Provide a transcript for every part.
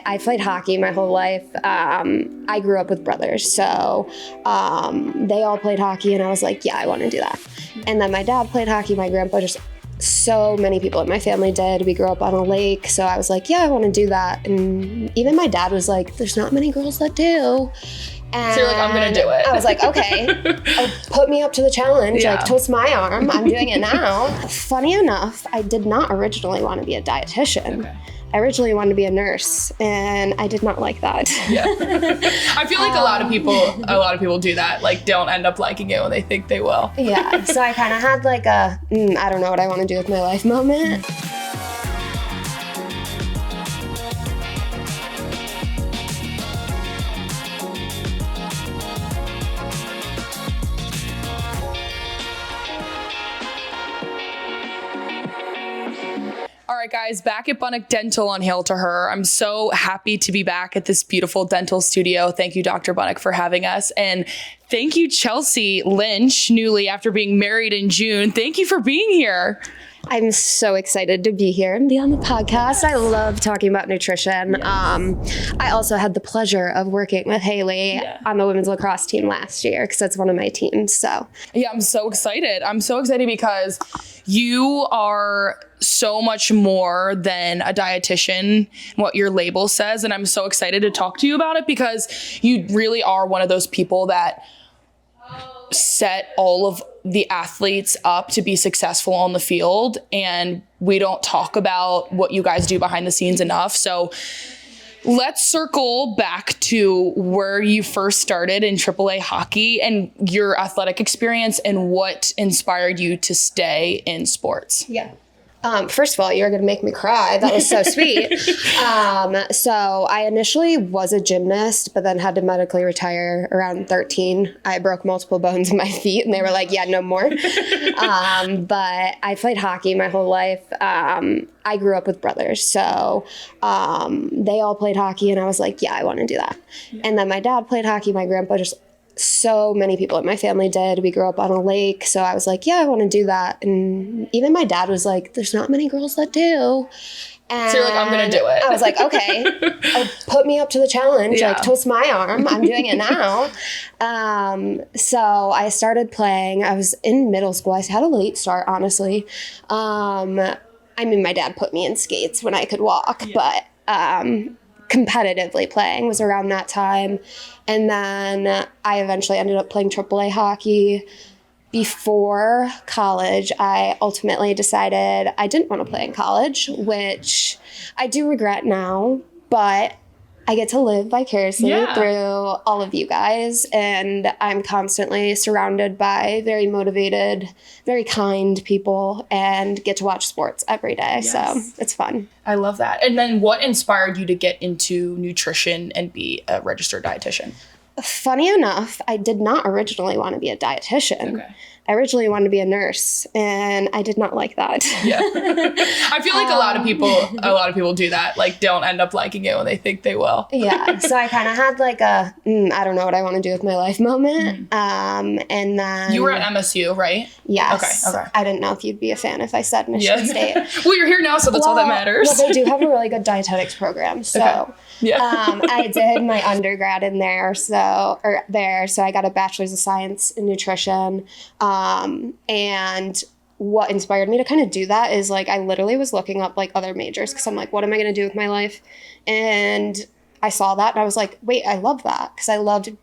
I played hockey my whole life. I grew up with brothers, so they all played hockey, and I was like, yeah, I want to do that. And then my dad played hockey, my grandpa, just so many people in my family did. We grew up on a lake, so I was like, yeah, I want to do that. And even my dad was like, there's not many girls that do. And so you're like, I'm going to do it. I was like, okay, put me up to the challenge, Yeah. like twist my arm. I'm doing it now. Funny enough, I did not originally want to be a dietitian. Okay. I originally wanted to be a nurse, and I did not like that. Yeah. I feel like a lot of people do that, like don't end up liking it when they think they will. Yeah, so I kind of had like a, I don't know what I want to do with my life moment. All right, guys, back at Bunnock Dental on Hail to Her. I'm so happy to be back at this beautiful dental studio. Thank you, Dr. Bunnock, for having us. And thank you, Chelsea Lynch, newly after being married in June. Thank you for being here. I'm so excited to be here and be on the podcast. I love talking about nutrition. Yes. I also had the pleasure of working with Haley on the women's lacrosse team last year because that's one of my teams. So yeah, I'm so excited. I'm so excited because you are so much more than a dietitian, what your label says. And I'm so excited to talk to you about it because you really are one of those people that set all of the athletes up to be successful on the field. And we don't talk about what you guys do behind the scenes enough. So let's circle back to where you first started in AAA hockey and your athletic experience and what inspired you to stay in sports. Yeah. First of all, you're going to make me cry. That was so sweet. So I initially was a gymnast, but then had to medically retire around 13. I broke multiple bones in my feet, and they were like, yeah, no more. But I played hockey my whole life. I grew up with brothers, so they all played hockey, and I was like, yeah, I want to do that. Yeah. And then my dad played hockey. My grandpa, just so many people in my family did. We grew up on a lake, so I was like, yeah, I want to do that. And even my dad was like, there's not many girls that do. And so you're like, I'm going to do it. I was like, okay, put me up to the challenge, like twist my arm. I'm doing it now. So I started playing. I was in middle school. I had a late start, honestly. I mean, my dad put me in skates when I could walk, but competitively playing was around that time. And then I eventually ended up playing AAA hockey. Before college, I ultimately decided I didn't want to play in college, which I do regret now, but I get to live vicariously through all of you guys, and I'm constantly surrounded by very motivated, very kind people, and get to watch sports every day. Yes. So it's fun. I love that. And then what inspired you to get into nutrition and be a registered dietitian? Funny enough, I did not originally want to be a dietitian. Okay. I originally wanted to be a nurse, and I did not like that. Yeah. I feel like a lot of people do that, like don't end up liking it when they think they will. Yeah. So I kind of had like a, I don't know what I want to do with my life moment. And then you were at MSU, right? Yes. Okay. I didn't know if you'd be a fan if I said Michigan State. Well, you're here now, so that's all that matters. Well, they do have a really good dietetics program. So I did my undergrad in there. So I got a bachelor's of science in nutrition. And what inspired me to kind of do that is like, I literally was looking up like other majors because I'm like, what am I going to do with my life? And I saw that and I was like, wait, I love that because I loved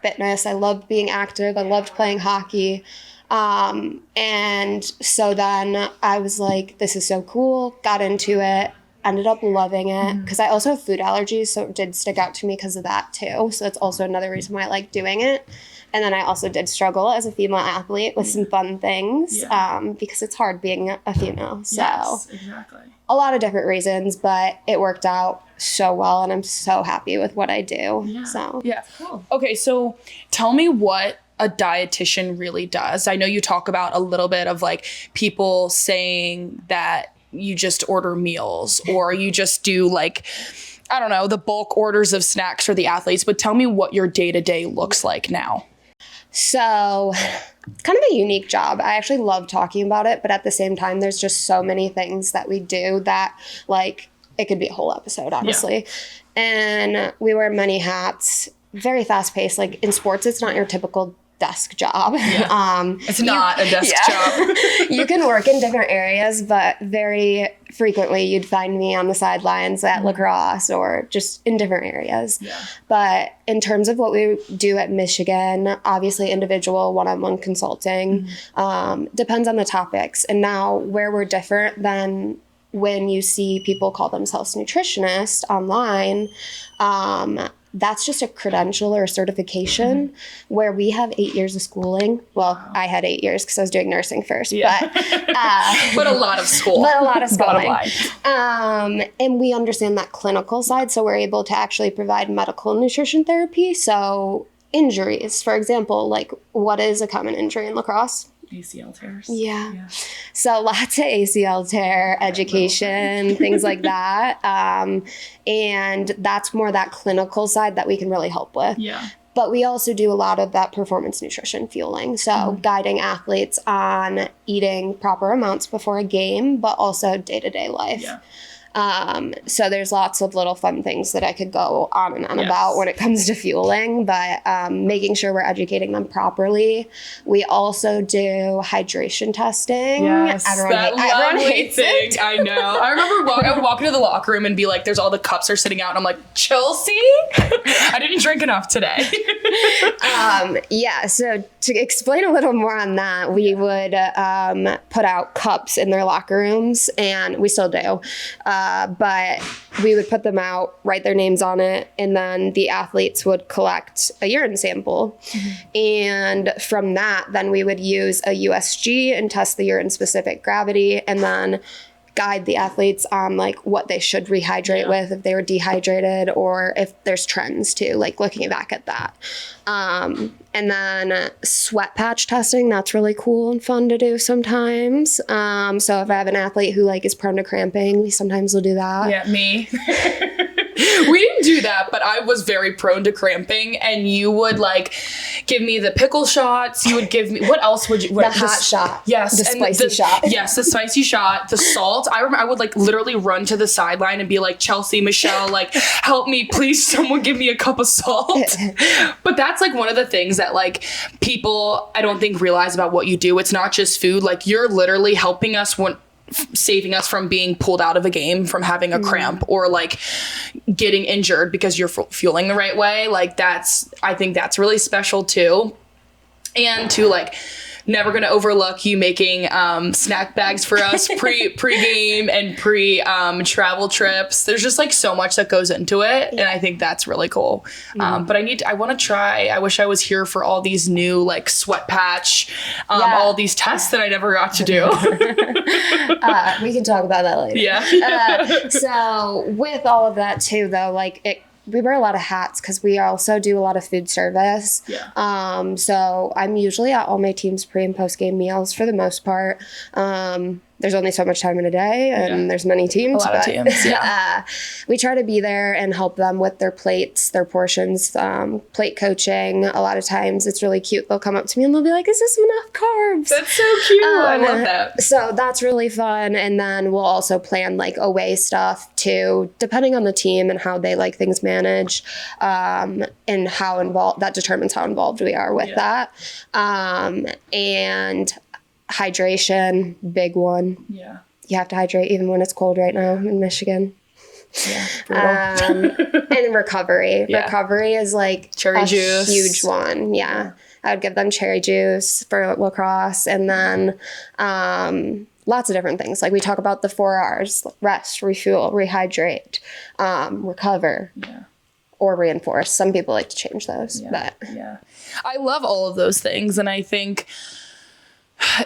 fitness. I loved being active. I loved playing hockey. And so then I was like, this is so cool. Got into it. Ended up loving it because I also have food allergies. So it did stick out to me because of that too. So that's also another reason why I like doing it. And then I also did struggle as a female athlete with some fun things because it's hard being a female. So yes, exactly. A lot of different reasons, but it worked out so well and I'm so happy with what I do. Yeah. So cool. Okay, so tell me what a dietitian really does. I know you talk about a little bit of like people saying that you just order meals or you just do like, I don't know, the bulk orders of snacks for the athletes, but tell me what your day-to-day looks like now. So kind of a unique job. I actually love talking about it, but at the same time, there's just so many things that we do that like it could be a whole episode, honestly. and we wear many hats, very fast paced. Like in sports, it's not your typical desk job. Yeah. It's not a desk job. You can work in different areas, but very frequently you'd find me on the sidelines at lacrosse or just in different areas. Yeah. But in terms of what we do at Michigan, obviously individual one-on-one consulting, depends on the topics. And now where we're different than when you see people call themselves nutritionists online, that's just a credential or a certification where we have 8 years of schooling. Well, I had 8 years because I was doing nursing first, but a lot of school. But a lot of schooling. And we understand that clinical side, so we're able to actually provide medical nutrition therapy. So injuries, for example, like what is a common injury in lacrosse? ACL tears. Yeah. So lots of ACL tear education, things like that. And that's more that clinical side that we can really help with. Yeah. But we also do a lot of that performance nutrition fueling. So guiding athletes on eating proper amounts before a game, but also day-to-day life. Yeah. So there's lots of little fun things that I could go on and on about when it comes to fueling, but making sure we're educating them properly. We also do hydration testing. Yes, everyone hates it. I know. I remember I would walk into the locker room and be like, there's all the cups are sitting out, and I'm like, Chelsea? I didn't drink enough today. So to explain a little more on that, we would put out cups in their locker rooms, and we still do. But we would put them out, write their names on it, and then the athletes would collect a urine sample. And from that, then we would use a USG and test the urine specific gravity, and then guide the athletes on like what they should rehydrate with if they were dehydrated, or if there's trends too, like looking back at that. And then sweat patch testing, that's really cool and fun to do sometimes. So if I have an athlete who like is prone to cramping, we sometimes will do that. Yeah, me. We didn't do that, but I was very prone to cramping, and you would like give me the pickle shots. You would give me, what else would you? The hot shot. Yes. The spicy shot. Yes, the spicy shot, the salt. I remember I would like literally run to the sideline and be like, Chelsea, Michelle, like help me, please, someone give me a cup of salt. But that's like one of the things that like people I don't think realize about what you do. It's not just food. Like you're literally helping us saving us from being pulled out of a game, from having a cramp, or like getting injured because you're fueling the right way. Like I think that's really special too. And to like, never going to overlook you making snack bags for us pre-game and travel trips. There's just like so much that goes into it, and I think that's really cool. But I want to try. I wish I was here for all these new like sweat patch, all these tests that I never got to do. We can talk about that later. Yeah. So with all of that too, though, like we wear a lot of hats because we also do a lot of food service. Yeah. So I'm usually at all my teams' pre and post game meals for the most part. There's only so much time in a day, and there's many teams. A lot of teams, yeah. We try to be there and help them with their plates, their portions, plate coaching. A lot of times it's really cute. They'll come up to me and they'll be like, is this enough carbs? That's so cute. I love that. So that's really fun. And then we'll also plan like away stuff too, depending on the team and how they like things managed, and how involved, that determines how involved we are with that. And hydration, big one. Yeah. You have to hydrate even when it's cold right now in Michigan. Yeah. And recovery. Yeah. Recovery is like cherry juice. Huge one. Yeah. I would give them cherry juice for lacrosse, and then lots of different things. Like we talk about the 4 R's: rest, refuel, rehydrate, recover. Yeah. Or reinforce. Some people like to change those. But I love all of those things, and I think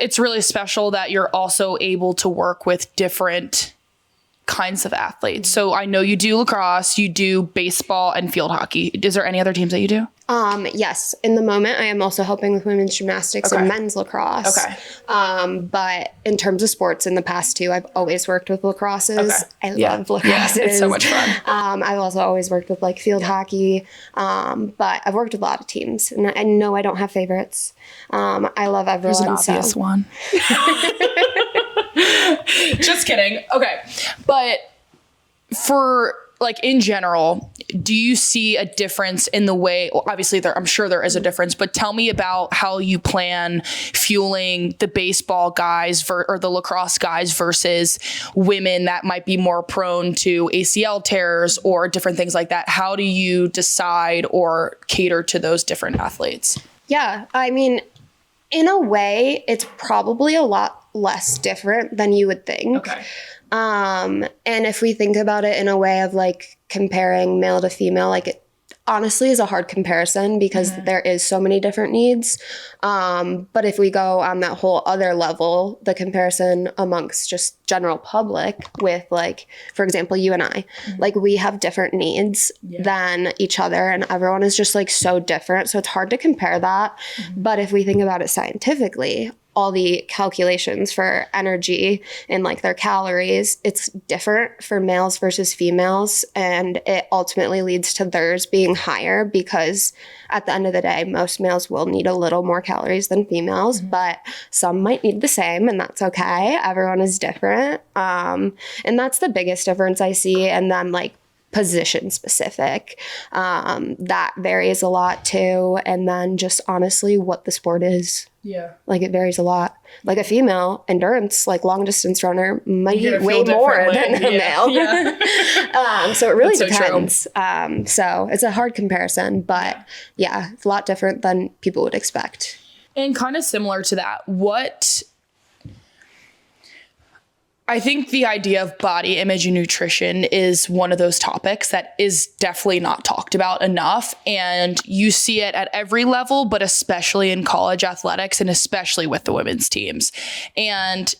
it's really special that you're also able to work with different kinds of athletes. So I know you do lacrosse, you do baseball and field hockey. Is there any other teams that you do? Yes. In the moment, I am also helping with women's gymnastics and men's lacrosse. Okay. But in terms of sports, in the past too, I've always worked with lacrosses. Okay. I love lacrosses. Yeah, it's so much fun. I've also always worked with like field hockey. But I've worked with a lot of teams, and I know I don't have favorites. I love everyone. There's an obvious one. Just kidding. Okay. But for like in general, do you see a difference in the way, well, obviously I'm sure there is a difference, but tell me about how you plan fueling the baseball guys or the lacrosse guys versus women that might be more prone to ACL tears or different things like that. How do you decide or cater to those different athletes? Yeah, I mean, in a way, it's probably a lot less different than you would think. Okay. And if we think about it in a way of like comparing male to female, like it honestly is a hard comparison because there is so many different needs. But if we go on that whole other level, the comparison amongst just general public with like, for example, you and I, like we have different needs than each other and everyone is just like so different. So it's hard to compare that. But if we think about it scientifically, all the calculations for energy and like their calories, it's different for males versus females. And it ultimately leads to theirs being higher because at the end of the day, most males will need a little more calories than females, but some might need the same and that's okay. Everyone is different. And that's the biggest difference I see. And then like position specific, that varies a lot too. And then just honestly what the sport is. Yeah. Like it varies a lot. Like a female endurance, like long distance runner might eat way more than a male. Yeah. So it really depends. So it's a hard comparison, but yeah, it's a lot different than people would expect. And kind of similar to that, I think the idea of body image and nutrition is one of those topics that is definitely not talked about enough. And you see it at every level, but especially in college athletics and especially with the women's teams. And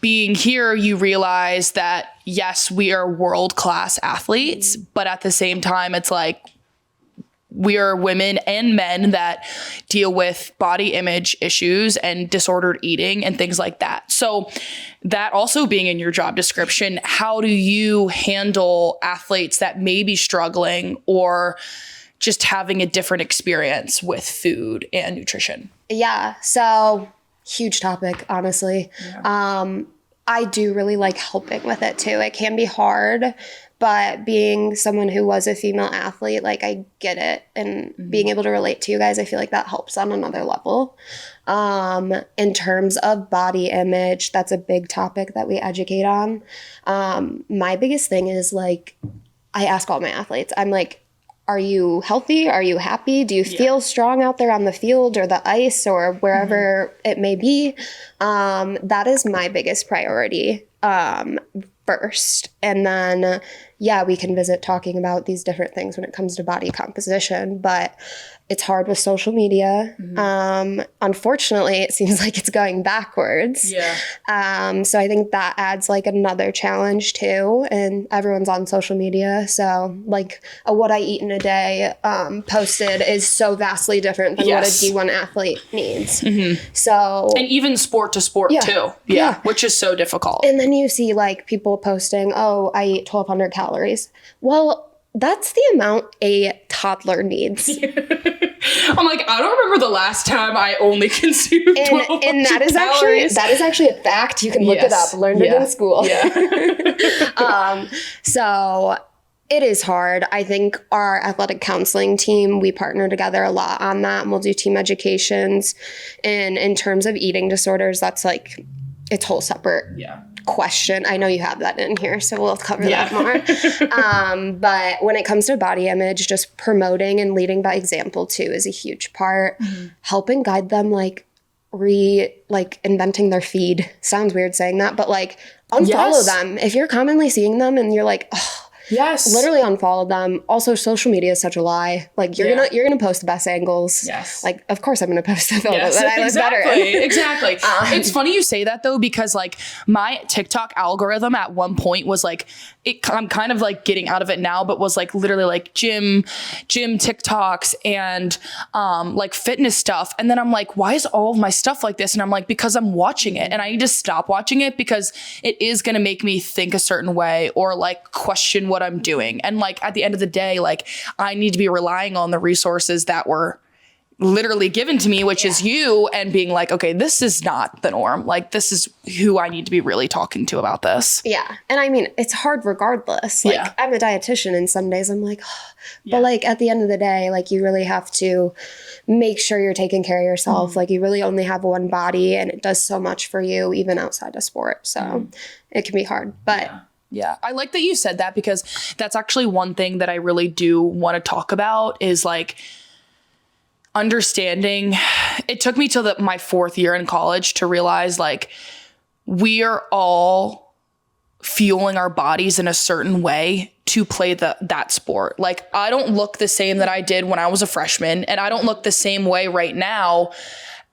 being here, you realize that, yes, we are world-class athletes, but at the same time, it's like, we are women and men that deal with body image issues and disordered eating and things like that. So that also being in your job description, how do you handle athletes that may be struggling or just having a different experience with food and nutrition? Yeah. So huge topic, honestly. Yeah. I do really like helping with it too. It can be hard, but being someone who was a female athlete, like I get it. And being able to relate to you guys, I feel like that helps on another level. In terms of body image, that's a big topic that we educate on. My biggest thing is like, I ask all my athletes, I'm like, are you healthy? Are you happy? Do you feel strong out there on the field or the ice or wherever it may be? That is my biggest priority first. And then, we can visit talking about these different things when it comes to body composition, but it's hard with social media. Unfortunately, it seems like it's going backwards. So I think that adds like another challenge too. And everyone's on social media. So like what I eat in a day posted is so vastly different than what a D1 athlete needs. So, and even sport to sport too. Which is so difficult. And then you see like people posting, oh, I eat 1,200 calories. Well, that's the amount a toddler needs. I'm like, I don't remember the last time I only consumed 1,200 and that is calories. actually a fact. You can look it up. Learned it in school. So it is hard. I think our athletic counseling team, we partner together a lot on that, and we'll do team educations. And in terms of eating disorders, that's like it's whole separate question. I know you have that in here, so we'll cover that more. But when it comes to body image, just promoting and leading by example too is a huge part. Helping guide them, like inventing their feed. Sounds weird saying that, but like unfollow them. If you're commonly seeing them and you're like, oh, literally unfollow them. Also, social media is such a lie. Like you're gonna post the best angles. Like of course I'm gonna post the photo that I look better in. Exactly. It's funny you say that though, because like my TikTok algorithm at one point was like, I'm kind of like getting out of it now, but was like literally like gym TikToks and like fitness stuff. And then I'm like, why is all of my stuff like this? And I'm like, because I'm watching it and I need to stop watching it because it is gonna make me think a certain way or like question what I'm doing. And like at the end of the day, like I need to be relying on the resources that were literally given to me, which is you, and being like, okay, this is not the norm. Like, this is who I need to be really talking to about this. Yeah. And I mean, it's hard regardless. Like, I'm a dietitian, and some days I'm like, oh. But like at the end of the day, like you really have to make sure you're taking care of yourself. Like, you really only have one body, and it does so much for you, even outside of sport. So it can be hard, but yeah. I like that you said that, because that's actually one thing that I really do want to talk about is like, understanding. It took me till my 4th year in college to realize, like, we are all fueling our bodies in a certain way to play that sport. Like, I don't look the same that I did when I was a freshman, and I don't look the same way right now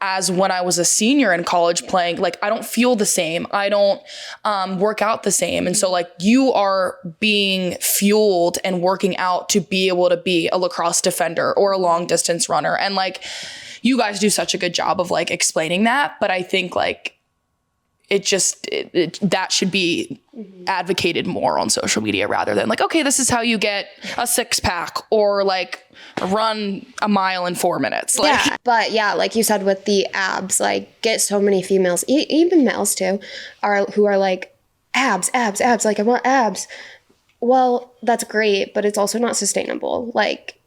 as when I was a senior in college playing. Like, I don't feel the same. I don't work out the same. And so, like, you are being fueled and working out to be able to be a lacrosse defender or a long distance runner. And like, you guys do such a good job of like explaining that. But I think like that should be advocated more on social media, rather than like, okay, this is how you get a 6-pack, or like run a mile in 4 minutes. Like, yeah. But yeah, like you said with the abs, like, get so many females, even males too, who are like, abs, like, I want abs. Well, that's great, but it's also not sustainable. Like,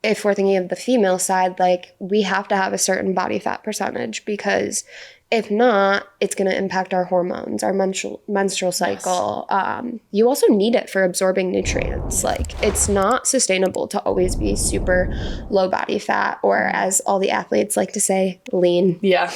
if we're thinking of the female side, like, we have to have a certain body fat percentage, because if not, it's going to impact our hormones, our menstrual cycle. Yes. You also need it for absorbing nutrients. Like, it's not sustainable to always be super low body fat, or as all the athletes like to say, lean. Yeah.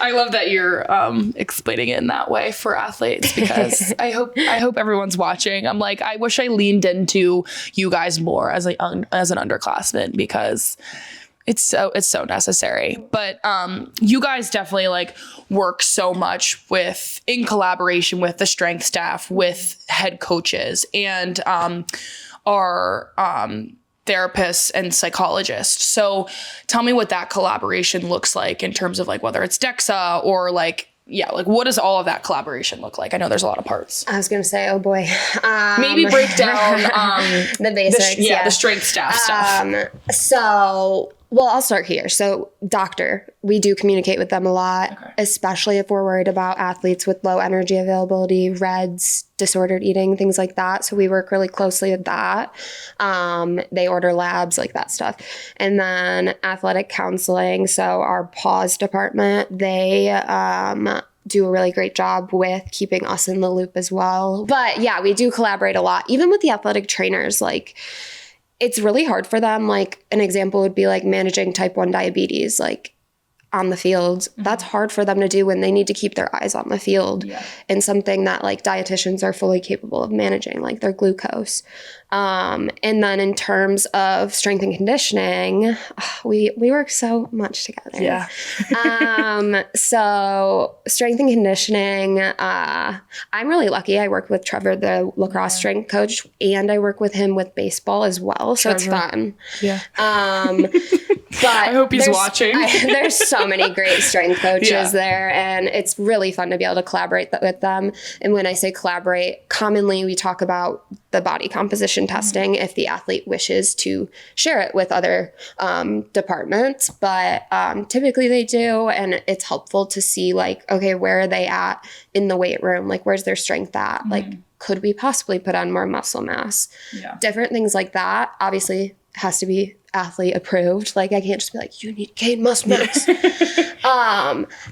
I love that you're explaining it in that way for athletes, because I hope everyone's watching. I'm like, I wish I leaned into you guys more as an underclassman, because it's so necessary. But you guys definitely like work so much in collaboration with the strength staff, with head coaches, and our therapists and psychologists. So tell me what that collaboration looks like in terms of like whether it's DEXA or like, yeah, like what does all of that collaboration look like? I know there's a lot of parts. I was going to say, oh boy. Maybe break down the basics. The strength staff stuff. Well, I'll start here. So doctor, we do communicate with them a lot, especially if we're worried about athletes with low energy availability, REDs, disordered eating, things like that. So we work really closely with that. They order labs, like that stuff. And then athletic counseling. So our pause department, they do a really great job with keeping us in the loop as well. But yeah, we do collaborate a lot, even with the athletic trainers. Like, it's really hard for them. Like, an example would be like managing type 1 diabetes, like on the field. That's hard for them to do when they need to keep their eyes on the field, and something that like dietitians are fully capable of managing, like their glucose. And then in terms of strength and conditioning, we work so much together. Yeah. So strength and conditioning, I'm really lucky. I work with Trevor, the lacrosse strength coach, and I work with him with baseball as well. So it's fun. Yeah. But I hope he's watching. There's so many great strength coaches there, and it's really fun to be able to collaborate with them. And when I say collaborate, commonly we talk about the body composition testing if the athlete wishes to share it with other departments. But typically they do, and it's helpful to see like, okay, where are they at in the weight room? Like, where's their strength at? Like, could we possibly put on more muscle mass? Different things like that. Obviously, has to be athlete approved. Like, I can't just be like, you need gain muscle mass.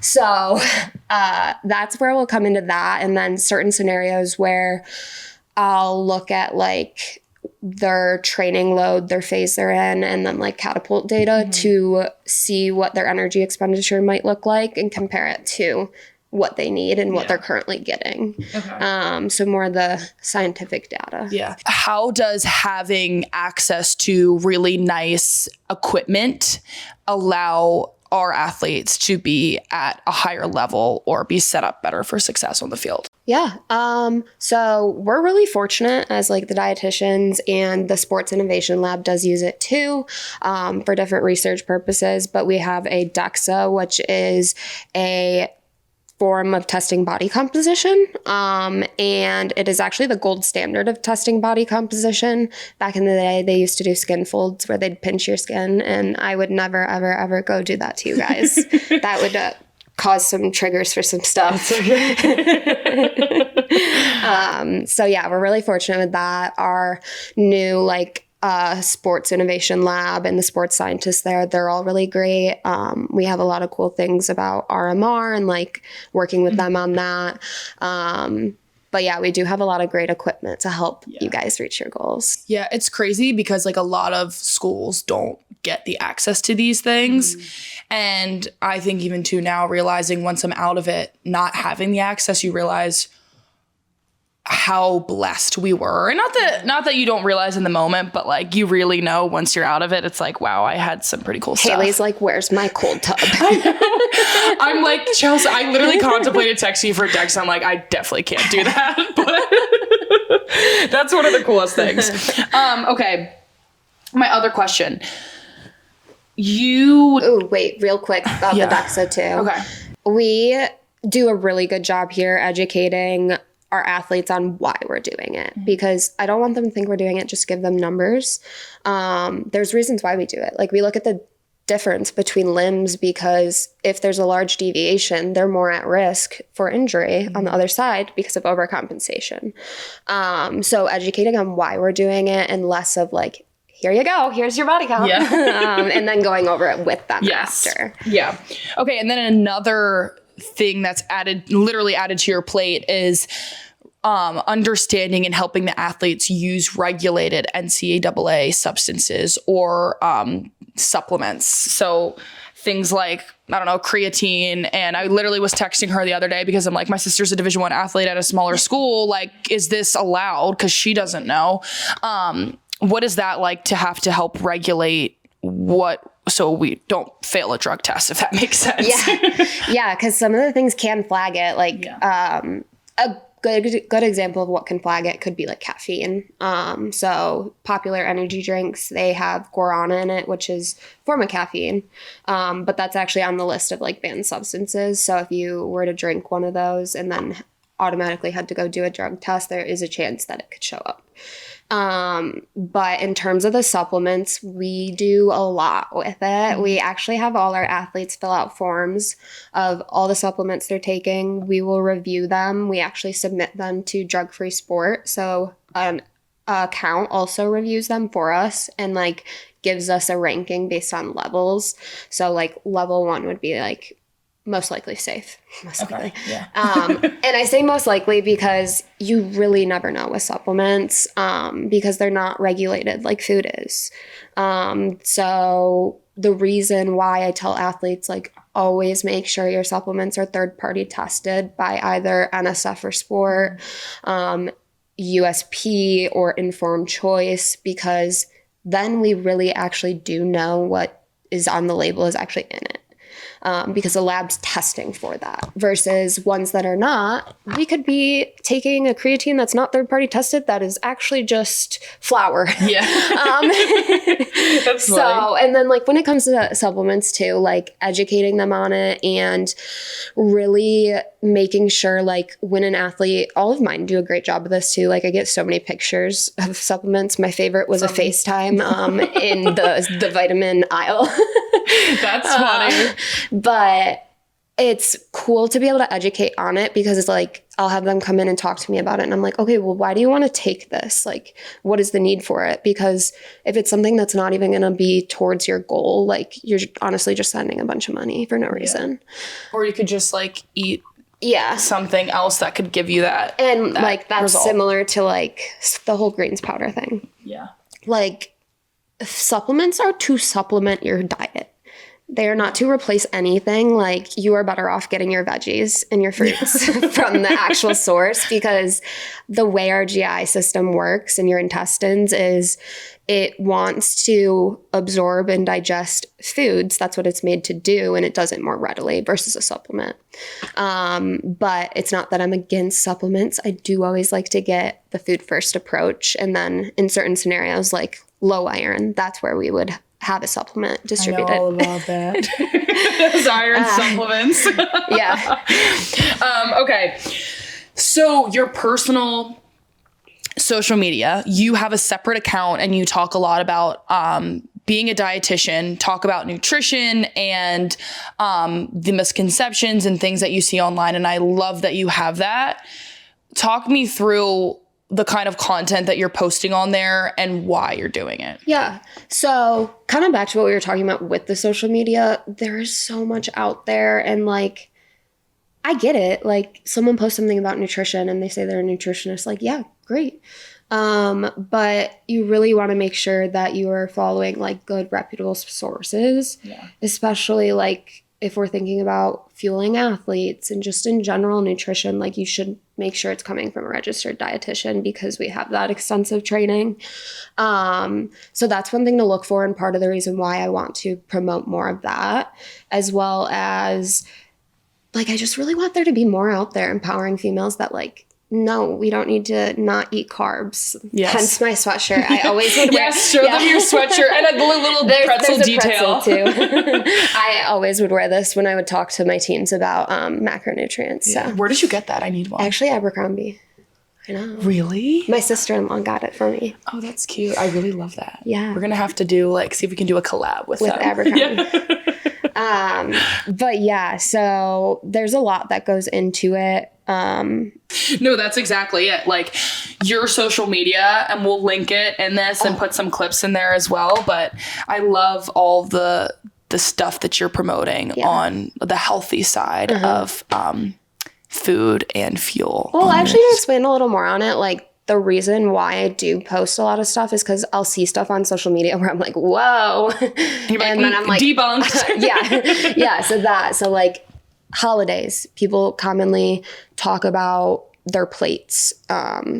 So that's where we'll come into that. And then certain scenarios where I'll look at like their training load, their phase they're in, and then like catapult data to see what their energy expenditure might look like and compare it to what they need and what they're currently getting. So more the scientific data. Yeah. How does having access to really nice equipment allow our athletes to be at a higher level or be set up better for success on the field? Yeah. So we're really fortunate as like the dietitians, and the Sports Innovation Lab does use it too, for different research purposes. But we have a DEXA, which is a form of testing body composition. And it is actually the gold standard of testing body composition. Back in the day, they used to do skin folds where they'd pinch your skin, and I would never, ever, ever go do that to you guys. That would cause some triggers for some stuff. So yeah, we're really fortunate with that. Our new sports innovation lab and the sports scientists there, they're all really great. We have a lot of cool things about RMR and working with them on that. But yeah, we do have a lot of great equipment to help you guys reach your goals. Yeah, it's crazy because a lot of schools don't get the access to these things. And I think even too now, realizing once I'm out of it, not having the access, you realize how blessed we were. And not that you don't realize in the moment, but you really know once you're out of it, it's wow, I had some pretty cool stuff. Haley's where's my cold tub? I'm Chelsea, I literally contemplated texting you for a text. I'm I definitely can't do that. But that's one of the coolest things. Okay. My other question. Wait, real quick about the DEXA too. Okay. We do a really good job here educating our athletes on why we're doing it, because I don't want them to think we're doing it, just give them numbers. There's reasons why we do it. We look at the difference between limbs, because if there's a large deviation, they're more at risk for injury on the other side because of overcompensation. So educating on why we're doing it, and less of here you go, here's your body count. Yeah. And then going over it with them after. Yeah. Okay. And then another thing that's literally added to your plate is understanding and helping the athletes use regulated NCAA substances or supplements. So things creatine. And I literally was texting her the other day because I'm my sister's a Division I athlete at a smaller school. Is this allowed? Because she doesn't know. What is that like to have to help regulate so we don't fail a drug test, if that makes sense? Yeah, because some of the things can flag it. A good example of what can flag it could be caffeine. So popular energy drinks, they have guarana in it, which is a form of caffeine. But that's actually on the list of banned substances. So if you were to drink one of those and then automatically had to go do a drug test, there is a chance that it could show up. But in terms of the supplements, we do a lot with it. We actually have all our athletes fill out forms of all the supplements they're taking. We will review them. We actually submit them to Drug Free Sport. So an account also reviews them for us and gives us a ranking based on levels. So level 1 would be most likely safe. Most likely. Yeah. And I say most likely because you really never know with supplements because they're not regulated like food is. So the reason why I tell athletes always make sure your supplements are third-party tested by either NSF or Sport, USP or Informed Choice, because then we really actually do know what is on the label is actually in it. Because the lab's testing for that versus ones that are not. We could be taking a creatine that's not third-party tested that is actually just flour. Yeah. That's funny. So, and then when it comes to supplements too, educating them on it and really making sure when an athlete, all of mine do a great job of this too. I get so many pictures of supplements. My favorite was a FaceTime in the vitamin aisle. That's funny. But it's cool to be able to educate on it because it's I'll have them come in and talk to me about it. And I'm okay, well, why do you want to take this? What is the need for it? Because if it's something that's not even going to be towards your goal, you're honestly just spending a bunch of money for no reason. Or you could just eat something else that could give you that. And that's result. Similar to the whole greens powder thing. Yeah. Supplements are to supplement your diet. They are not to replace anything. You are better off getting your veggies and your fruits from the actual source, because the way our GI system works in your intestines is it wants to absorb and digest foods. That's what it's made to do, and it does it more readily versus a supplement. But it's not that I'm against supplements. I do always like to get the food first approach, and then in certain scenarios low iron, that's where we would have a supplement distributed. I know all about that. Those iron supplements. Yeah. Okay. So your personal social media, you have a separate account and you talk a lot about being a dietitian, talk about nutrition and the misconceptions and things that you see online. And I love that you have that. Talk me through the kind of content that you're posting on there and why you're doing it. Yeah. So kind of back to what we were talking about with the social media, there is so much out there, and like, I get it. Like, someone posts something about nutrition and they say they're a nutritionist. Like, yeah, great. But you really want to make sure that you are following like good, reputable sources, especially like if we're thinking about fueling athletes and just in general nutrition. Like, you should make sure it's coming from a registered dietitian because we have that extensive training. So that's one thing to look for, and part of the reason why I want to promote more of that, as well as like, I just really want there to be more out there empowering females that like, no, we don't need to not eat carbs. Yes. Hence my sweatshirt. I always would wear. Yes, show them your sweatshirt and a little pretzel detail. Pretzel too. I always would wear this when I would talk to my teams about macronutrients. Yeah. So. Where did you get that? I need one. Actually, Abercrombie. I know. Really? My sister-in-law got it for me. Oh, that's cute. I really love that. Yeah. We're going to have to do like, see if we can do a collab with them. Abercrombie. But yeah, so there's a lot that goes into it. No, that's exactly it. Like, your social media, and we'll link it in this and put some clips in there as well. But I love all the stuff that you're promoting on the healthy side of food and fuel. Well, actually, to explain a little more on it, like, the reason why I do post a lot of stuff is because I'll see stuff on social media where I'm like, whoa. And then I'm like, debunked. Yeah. So like, holidays, people commonly talk about their plates.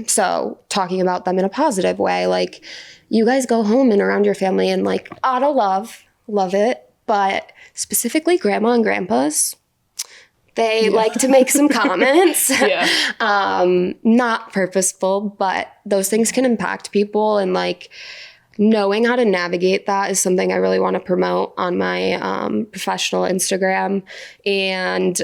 So talking about them in a positive way, like, you guys go home and around your family and like, auto love it. But specifically grandma and grandpas, they like to make some comments. Not purposeful, but those things can impact people, and like, knowing how to navigate that is something I really want to promote on my professional Instagram. And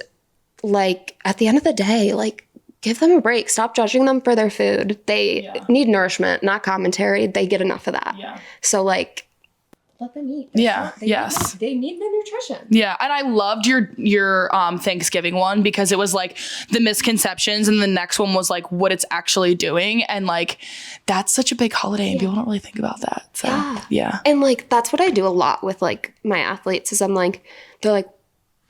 like, at the end of the day, like, give them a break. Stop judging them for their food. They need nourishment, not commentary. They get enough of that. So like, let them eat. They need the nutrition. Yeah. And I loved your Thanksgiving one, because it was like the misconceptions, and the next one was like what it's actually doing. And like, that's such a big holiday and people don't really think about that. So yeah. And like, that's what I do a lot with like my athletes, is I'm like, they're like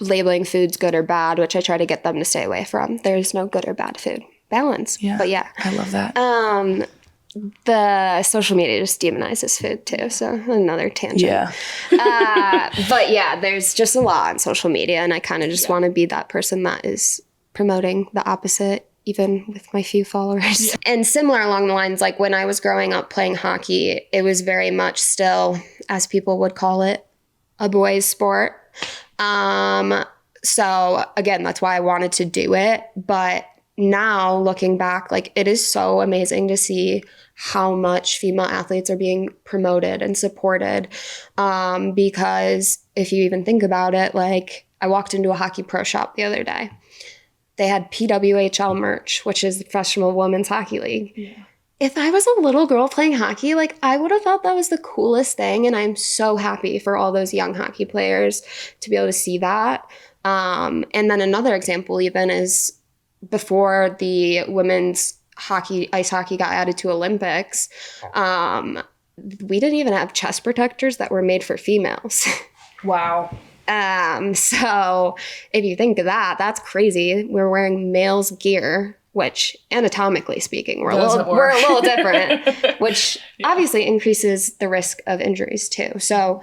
labeling foods good or bad, which I try to get them to stay away from. There's no good or bad food. Balance. Yeah. But yeah. I love that. The social media just demonizes food too. So another tangent. Yeah. But yeah, there's just a lot on social media, and I kind of just want to be that person that is promoting the opposite, even with my few followers. Yeah. And similar along the lines, like when I was growing up playing hockey, it was very much still, as people would call it, a boys' sport. So again, that's why I wanted to do it. But now looking back, like, it is so amazing to see how much female athletes are being promoted and supported. Because if you even think about it, like, I walked into a hockey pro shop the other day. They had PWHL merch, which is the Professional Women's Hockey League. Yeah. If I was a little girl playing hockey, like, I would have thought that was the coolest thing. And I'm so happy for all those young hockey players to be able to see that. And then another example even is, before the women's ice hockey got added to Olympics, we didn't even have chest protectors that were made for females. Wow. So if you think of that, that's crazy. We're wearing males' gear, which anatomically speaking, we're a little different, which obviously increases the risk of injuries too. So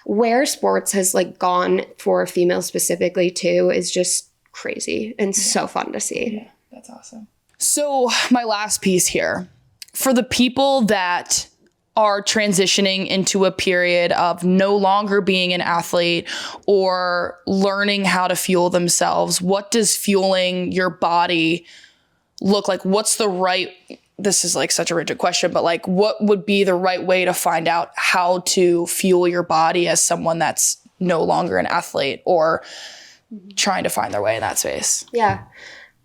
where sports has like gone for females specifically too is just crazy and so fun to see. Yeah, that's awesome. So my last piece here, for the people that are transitioning into a period of no longer being an athlete or learning how to fuel themselves, what does fueling your body look like? What's the right this is like such a rigid question, but like what would be the right way to find out how to fuel your body as someone that's no longer an athlete or trying to find their way in that space? Yeah.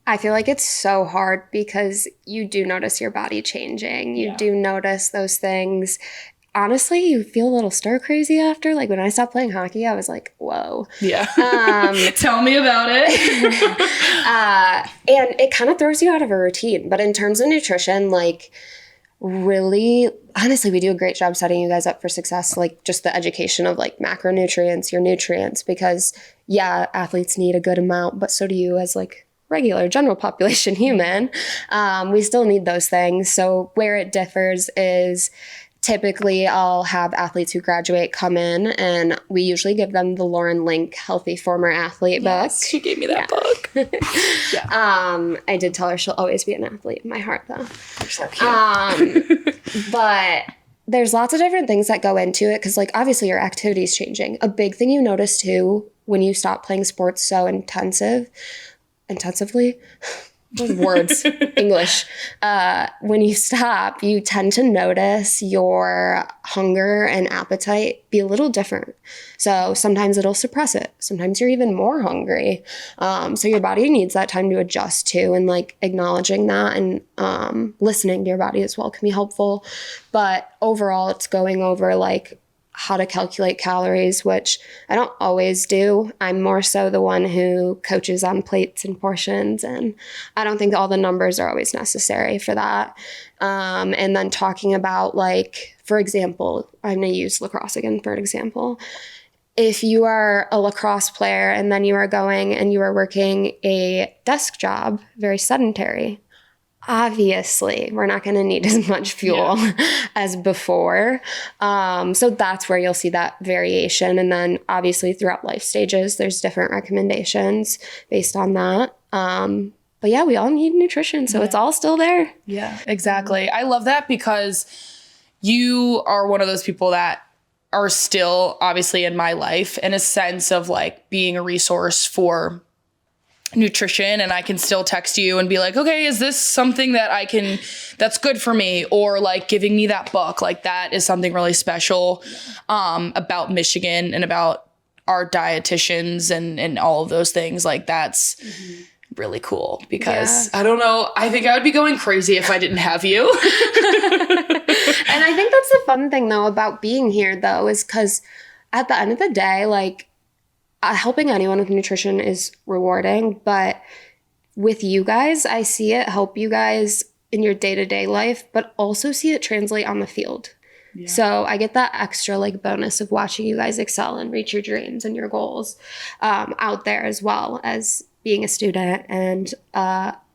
I feel like it's so hard because you do notice your body changing. You do notice those things. Honestly, you feel a little stir crazy after. Like when I stopped playing hockey, I was like, whoa. Yeah. Tell me about it. And it kind of throws you out of a routine. But in terms of nutrition, like really, honestly, we do a great job setting you guys up for success. Like just the education of like macronutrients, your nutrients, because yeah, athletes need a good amount, but so do you as like regular general population human. We still need those things. So where it differs is typically I'll have athletes who graduate come in and we usually give them the Lynch Healthy Former Athlete book. She gave me that book. I did tell her she'll always be an athlete in my heart though. You're so cute. But there's lots of different things that go into it because like obviously your activity is changing. A big thing you notice too when you stop playing sports so intensively, words, English. When you stop, you tend to notice your hunger and appetite be a little different. So sometimes it'll suppress it. Sometimes you're even more hungry. So your body needs that time to adjust to, and like acknowledging that and listening to your body as well can be helpful. But overall, it's going over like how to calculate calories, which I don't always do. I'm more so the one who coaches on plates and portions, and I don't think all the numbers are always necessary for that. And then talking about like, for example, I'm going to use lacrosse again for an example. If you are a lacrosse player and then you are going and you are working a desk job, very sedentary, obviously, we're not going to need as much fuel as before. So that's where you'll see that variation. And then obviously throughout life stages, there's different recommendations based on that. But yeah, we all need nutrition. So it's all still there. Yeah, exactly. I love that because you are one of those people that are still obviously in my life in a sense of like being a resource for nutrition, and I can still text you and be like, okay, is this something that that's good for me? Or like giving me that book, like that is something really special about Michigan and about our dietitians and all of those things. Like that's really cool because I don't know, I think I would be going crazy if I didn't have you. And I think that's the fun thing though about being here though, is because at the end of the day, like helping anyone with nutrition is rewarding, but with you guys, I see it help you guys in your day-to-day life, but also see it translate on the field. Yeah. So I get that extra like bonus of watching you guys excel and reach your dreams and your goals out there, as well as being a student and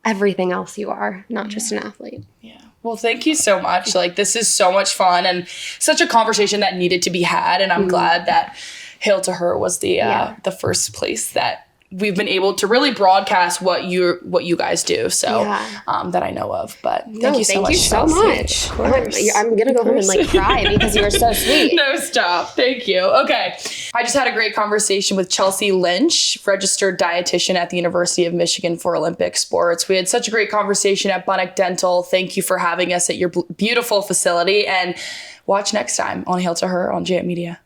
everything else you are, not just an athlete. Yeah. Well, thank you so much. Like this is so much fun and such a conversation that needed to be had. And I'm glad that Hail to Her was the first place that we've been able to really broadcast what you guys do. So that I know of. But thank you so much. Of course. I'm gonna go home and like cry because you were so sweet. No, stop. Thank you. Okay. I just had a great conversation with Chelsea Lynch, registered dietitian at the University of Michigan for Olympic Sports. We had such a great conversation at Bunnock Dental. Thank you for having us at your beautiful facility, and watch next time on Hail to Her on Jam Media.